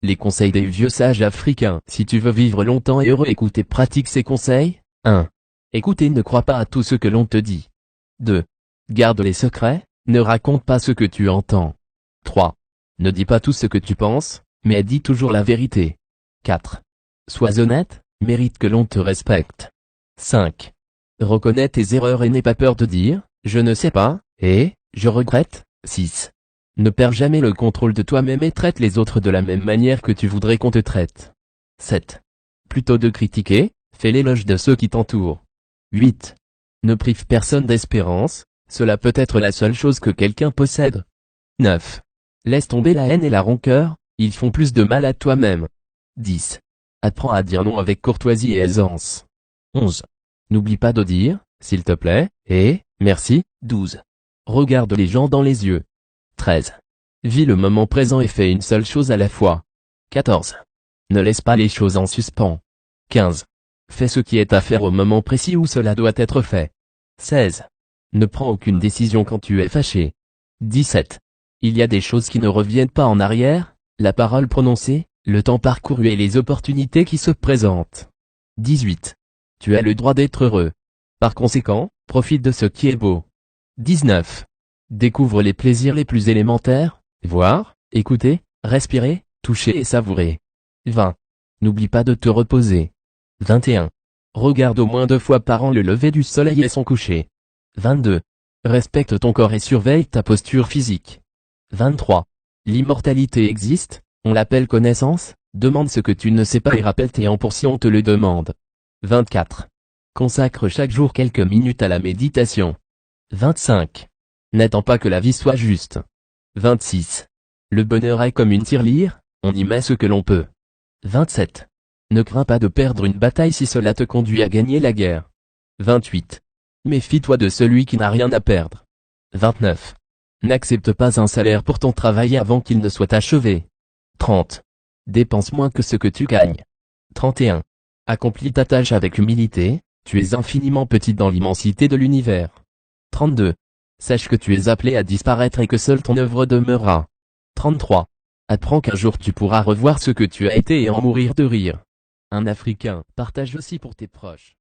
Les conseils des vieux sages africains. Si tu veux vivre longtemps et heureux, écoute et pratique ces conseils. 1. Écoute et ne crois pas à tout ce que l'on te dit. 2. Garde les secrets, ne raconte pas ce que tu entends. 3. Ne dis pas tout ce que tu penses, mais dis toujours la vérité. 4. Sois honnête, mérite que l'on te respecte. 5. Reconnais tes erreurs et n'aie pas peur de dire « je ne sais pas » et « je regrette ». 6. Ne perds jamais le contrôle de toi-même et traite les autres de la même manière que tu voudrais qu'on te traite. 7. Plutôt de critiquer, fais l'éloge de ceux qui t'entourent. 8. Ne prive personne d'espérance, cela peut être la seule chose que quelqu'un possède. 9. Laisse tomber la haine et la rancœur, ils font plus de mal à toi-même. 10. Apprends à dire non avec courtoisie et aisance. 11. N'oublie pas de dire, s'il te plaît, et, merci. 12. Regarde les gens dans les yeux. 13. Vis le moment présent et fais une seule chose à la fois. 14. Ne laisse pas les choses en suspens. 15. Fais ce qui est à faire au moment précis où cela doit être fait. 16. Ne prends aucune décision quand tu es fâché. 17. Il y a des choses qui ne reviennent pas en arrière, la parole prononcée, le temps parcouru et les opportunités qui se présentent. 18. Tu as le droit d'être heureux. Par conséquent, profite de ce qui est beau. 19. Découvre les plaisirs les plus élémentaires, voir, écouter, respirer, toucher et savourer. 20. N'oublie pas de te reposer. 21. Regarde au moins 2 fois par an le lever du soleil et son coucher. 22. Respecte ton corps et surveille ta posture physique. 23. L'immortalité existe, on l'appelle connaissance, demande ce que tu ne sais pas et rappelle tes pour si on te le demande. 24. Consacre chaque jour quelques minutes à la méditation. 25. N'attends pas que la vie soit juste. 26. Le bonheur est comme une tirelire, on y met ce que l'on peut. 27. Ne crains pas de perdre une bataille si cela te conduit à gagner la guerre. 28. Méfie-toi de celui qui n'a rien à perdre. 29. N'accepte pas un salaire pour ton travail avant qu'il ne soit achevé. 30. Dépense moins que ce que tu gagnes. 31. Accomplis ta tâche avec humilité, tu es infiniment petit dans l'immensité de l'univers. 32. Sache que tu es appelé à disparaître et que seule ton œuvre demeurera. 33. Apprends qu'un jour tu pourras revoir ce que tu as été et en mourir de rire. Un Africain, partage aussi pour tes proches.